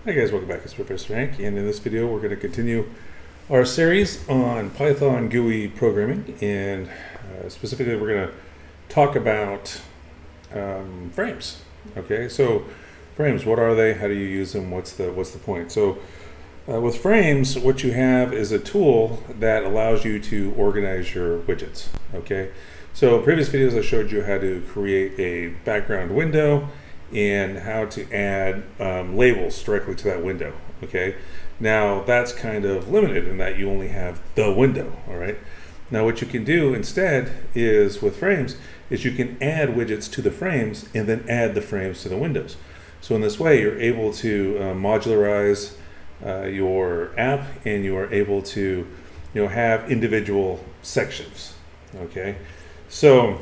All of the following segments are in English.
Hi guys, welcome back. It's Professor Hank, and in this video we're going to continue our series on Python GUI programming, and specifically we're going to talk about frames. Okay, so frames, what are they? How do you use them? What's the point? So with frames, what you have is a tool that allows you to organize your widgets. Okay, so in previous videos I showed you how to create a background window and how to add labels directly to that window. Okay, now that's kind of limited in that you only have the window. All right, now what you can do instead is with frames is you can add widgets to the frames and then add the frames to the windows. So in this way you're able to modularize your app, and you are able to have individual sections. Okay, so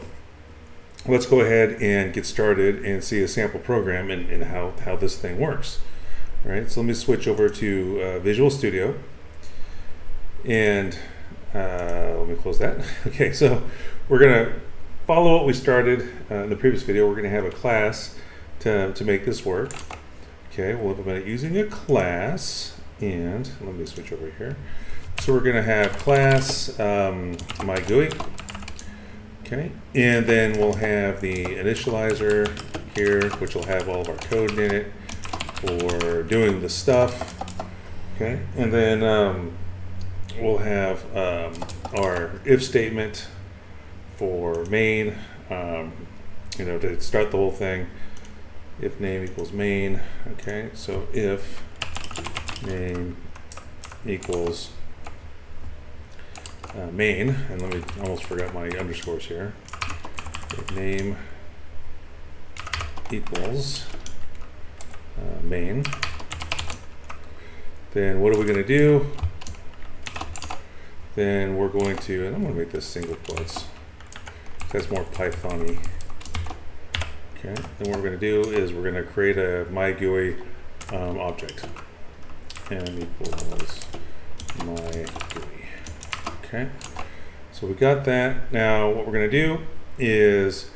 let's go ahead and get started and see a sample program and how this thing works. All right, so let me switch over to Visual Studio, and let me close that. Okay, so we're gonna follow what we started in the previous video. We're gonna have a class to make this work. Okay, we'll implement it using a class, and let me switch over here. So we're gonna have class My Gui. Okay, and then we'll have the initializer here, which will have all of our code in it for doing the stuff. Okay, and then we'll have our if statement for main, to start the whole thing. If name equals main. Okay, so if name equals main, and let me, almost forgot my underscores here. If name equals main, then what are we going to do? Then we're going to, and I'm going to make this single quotes. That's more Python-y. Okay, then what we're going to do is we're going to create a My Gui object, and equals My Gui. Okay, so we got that. Now what we're going to do is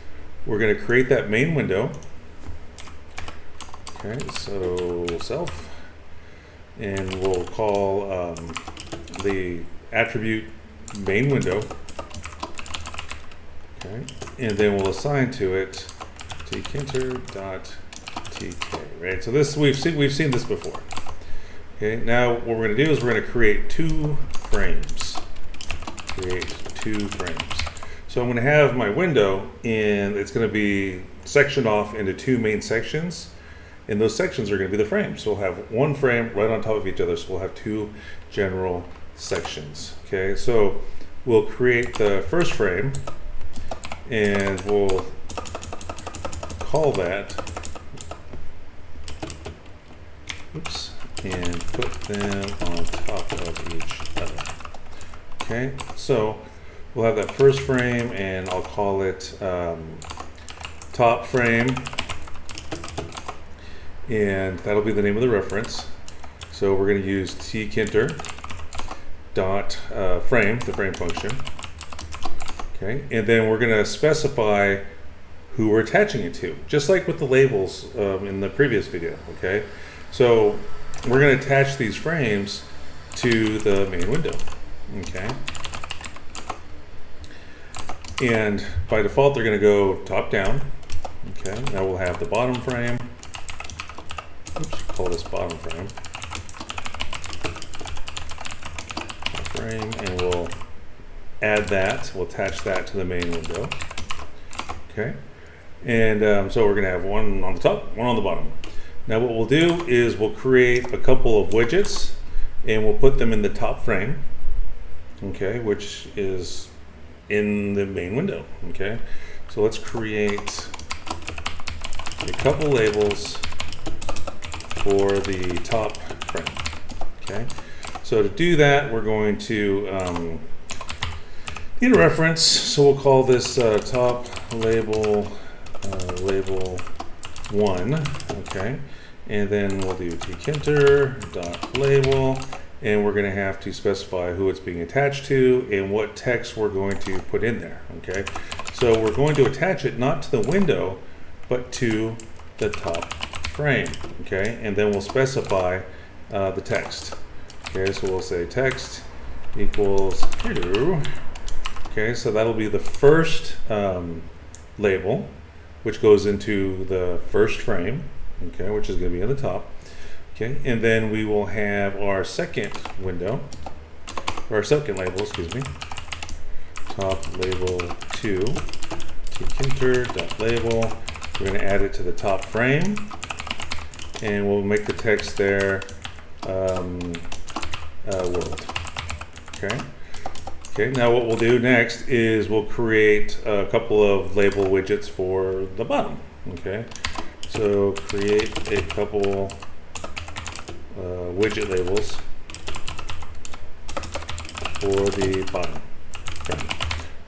we're going to create that main window. Okay, so self, and we'll call the attribute main window. Okay, and then we'll assign to it tkinter.tk. Right, so this we've seen this before. Okay, now what we're going to do is we're going to create two frames. So I'm going to have my window, and it's going to be sectioned off into two main sections, and those sections are going to be the frames. So we'll have one frame right on top of each other, so we'll have two general sections. Okay, so we'll create the first frame, and we'll call that, and put them on top of each other. Okay, so we'll have that first frame, and I'll call it top frame, and that'll be the name of the reference. So we're going to use tkinter dot frame, the frame function. Okay, and then we're going to specify who we're attaching it to, just like with the labels in the previous video. Okay, so we're going to attach these frames to the main window. Okay, and by default they're going to go top down. Okay, now we'll have the bottom frame. Call this bottom frame. And we'll add that. We'll attach that to the main window. Okay, and so we're going to have one on the top, one on the bottom. Now what we'll do is we'll create a couple of widgets, and we'll put them in the top frame. Okay, which is in the main window. Okay, so let's create a couple labels for the top frame. Okay, so to do that, we're going to need a reference. So we'll call this top label label 1. Okay, and then we'll do tkinter.label, and we're going to have to specify who it's being attached to and what text we're going to put in there. Okay, so we're going to attach it not to the window, but to the top frame, okay? And then we'll specify the text. Okay, so we'll say text equals hello. Okay, so that'll be the first label, which goes into the first frame, okay, which is going to be at the top. Okay, and then we will have our second window, or our second label, excuse me, top label 2, tkinter.label. We're going to add it to the top frame, and we'll make the text there world. Okay. Okay, now what we'll do next is we'll create a couple of label widgets for the bottom. Okay, so create a couple widget labels for the bottom frame.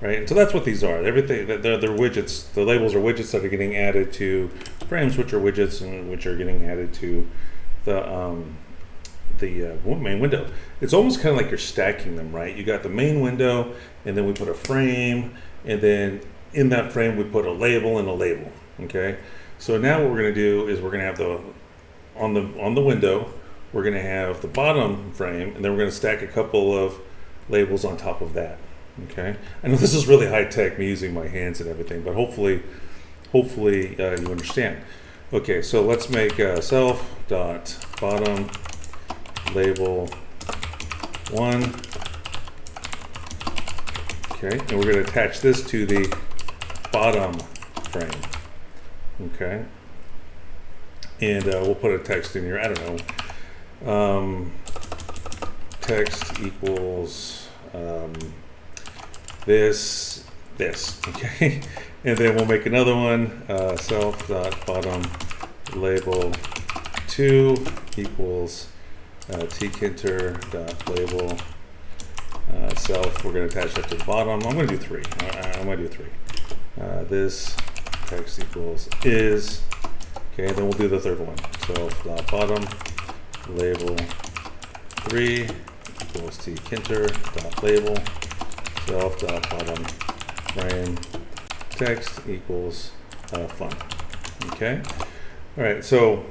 Right, and so that's what these are. Everything they're widgets. The labels are widgets that are getting added to frames, which are widgets, and which are getting added to the main window. It's almost kind of like you're stacking them, right? You got the main window, and then we put a frame, and then in that frame we put a label and a label. Okay, so now what we're going to do is we're going to have on the window, we're going to have the bottom frame, and then we're going to stack a couple of labels on top of that. Okay, I know this is really high tech, me using my hands and everything, but hopefully you understand. Okay, so let's make self.bottom label 1. Okay, and we're going to attach this to the bottom frame. Okay, and we'll put a text in here. I don't know. Text equals this. Okay, and then we'll make another one. Self.bottom label 2 equals tkinter.label self. We're going to attach that to the bottom. I'm going to do 3. I'm going to do 3. This text equals is. Okay, then we'll do the third one. Self.bottom label 3 equals tkinter.label self.bottom frame text equals fun. Okay. All right. So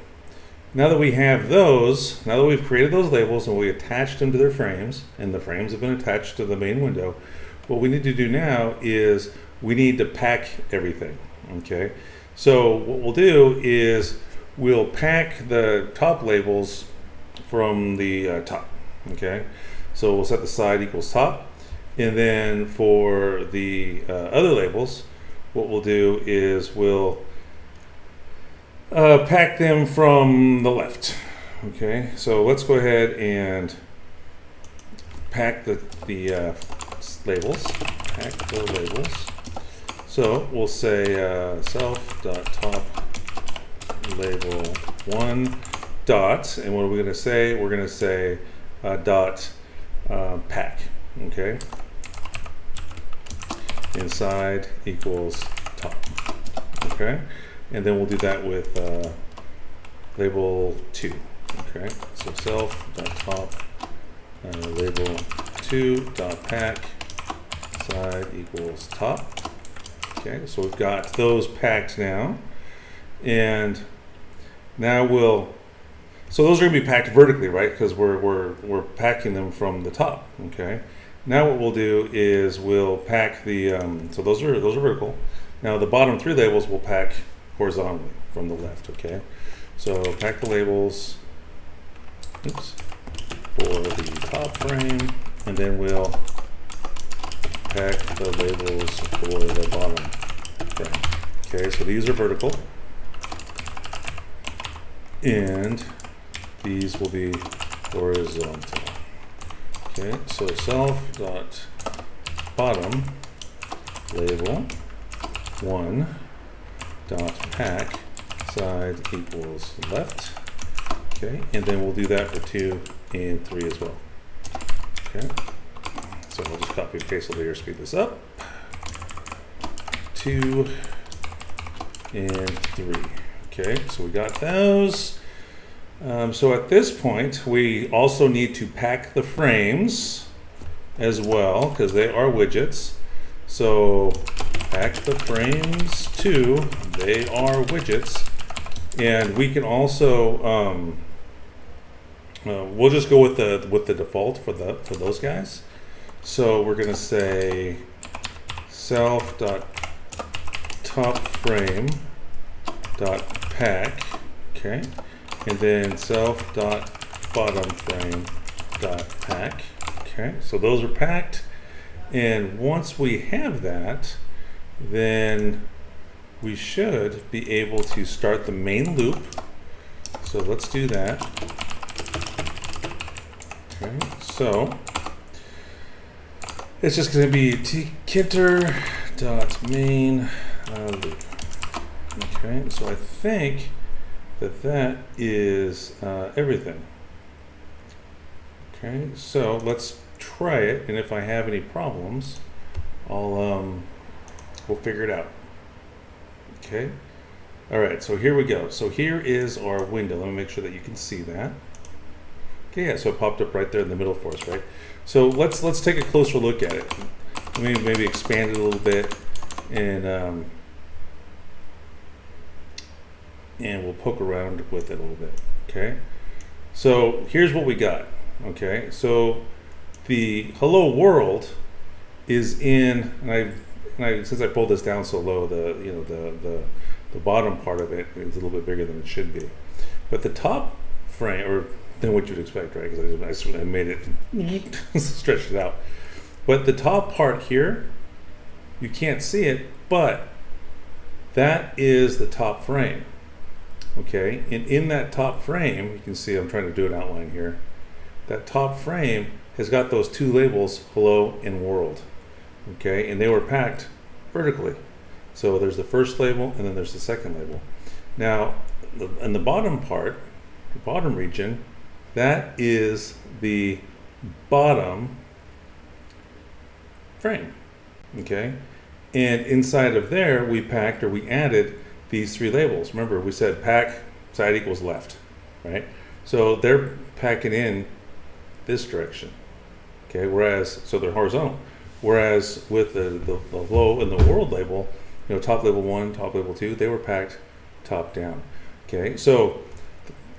now that we have those, now that we've created those labels and we attached them to their frames, and the frames have been attached to the main window, what we need to do now is we need to pack everything. Okay. So what we'll do is we'll pack the top labels from the top. Okay. So we'll set the side equals top. And then for the other labels, what we'll do is we'll pack them from the left. Okay, so let's go ahead and pack the labels. Pack the labels. So we'll say self.top label 1 dot, and what are we going to say? We're going to say dot pack. Okay. Inside equals top. Okay, and then we'll do that with label 2. Okay, so self.top label 2 dot pack side equals top. Okay, so we've got those packed now, and now so those are going to be packed vertically, right? Because we're packing them from the top. Okay. Now what we'll do is we'll pack the so those are vertical. Now the bottom 3 labels we'll pack horizontally from the left. Okay, so pack the labels for the top frame, and then we'll pack the labels for the bottom frame. Okay, so these are vertical, and these will be horizontal. Okay, so self.bottom label 1 dot pack side equals left. Okay, and then we'll do that for 2 and 3 as well. Okay, so I'll just copy and paste over here, speed this up. 2 and 3. Okay, so we got those. So at this point, we also need to pack the frames as well, because they are widgets. So pack the frames too. They are widgets. And we can also we'll just go with the default for those guys. So we're going to say self.topFrame.pack, okay, and then self.bottomFrame.pack, okay. So those are packed, and once we have that, then we should be able to start the main loop. So let's do that. Okay, so it's just going to be tkinter.main loop. Okay, so I think that is everything. Okay, so let's try it, and if I have any problems, we'll figure it out. Okay, all right, so here we go. So here is our window. Let me make sure that you can see that. Okay, yeah, so it popped up right there in the middle for us, right? So let's take a closer look at it. Maybe expand it a little bit, and we'll poke around with it a little bit. Okay, so here's what we got. Okay, so the hello world is in, and since I pulled this down so low, the bottom part of it is a little bit bigger than it should be, but the top frame, or than what you'd expect, right? Because I made it stretched it out. But the top part here, you can't see it, but that is the top frame. Okay, and in that top frame, you can see I'm trying to do an outline here. That top frame has got those two labels, hello and world. Okay, and they were packed vertically. So there's the first label and then there's the second label. Now, in the bottom part, the bottom region, that is the bottom frame. Okay, and inside of there, we packed, or we added these three labels. Remember, we said pack side equals left, right? So they're packing in this direction. Okay, so they're horizontal. Whereas with the hello and the world label, top label 1, top label 2, they were packed top down. Okay, so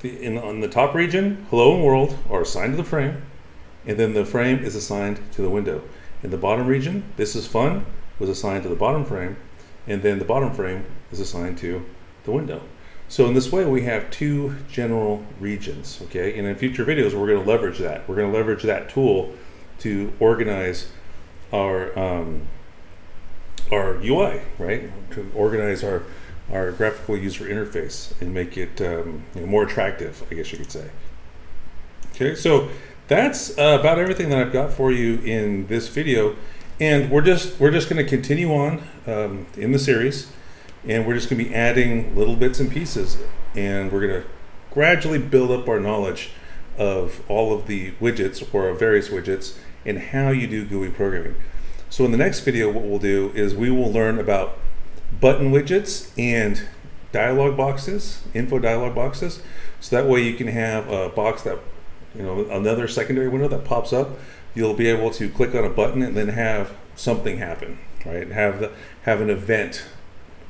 on the top region, hello and world are assigned to the frame, and then the frame is assigned to the window. In the bottom region, this is fun, was assigned to the bottom frame, and then the bottom frame is assigned to the window. So in this way, we have two general regions. Okay, and in future videos, we're going to leverage that. We're going to leverage that tool to organize our UI, right? To organize our graphical user interface and make it more attractive, I guess you could say. Okay, so that's about everything that I've got for you in this video, and we're just going to continue on in the series, and we're just going to be adding little bits and pieces, and we're going to gradually build up our knowledge of all of the widgets, or various widgets, and how you do GUI programming. So in the next video, what we'll do is we will learn about button widgets and dialog boxes, info dialog boxes. So that way you can have a box that, another secondary window that pops up. You'll be able to click on a button and then have something happen, right? Have an event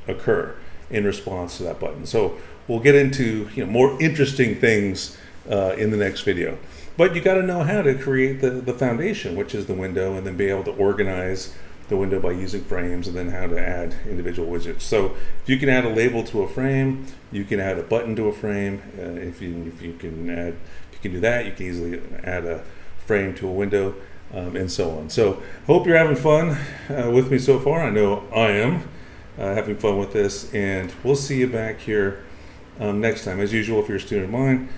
occur in response to that button. So we'll get into more interesting things in the next video. But you got to know how to create the foundation, which is the window, and then be able to organize the window by using frames, and then how to add individual widgets. So if you can add a label to a frame, you can add a button to a frame. If you can do that, you can easily add a frame to a window, and so on. So I hope you're having fun with me so far. I know I am having fun with this, and we'll see you back here next time. As usual, if you're a student of mine,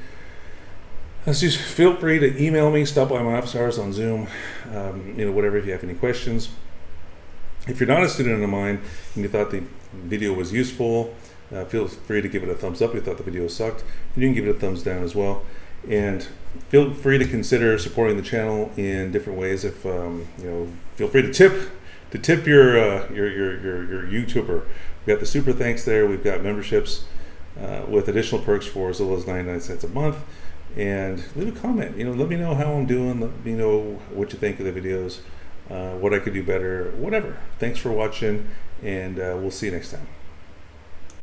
just feel free to email me, stop by my office hours on Zoom, whatever, if you have any questions. If you're not a student of mine and you thought the video was useful, feel free to give it a thumbs up. If you thought the video sucked, and you can give it a thumbs down as well. And feel free to consider supporting the channel in different ways. If feel free to tip your YouTuber. We've got the super thanks there. We've got memberships with additional perks for as little as 99 cents a month. And leave a comment. Let me know how I'm doing. Let me know what you think of the videos, what I could do better, whatever. Thanks for watching, and we'll see you next time.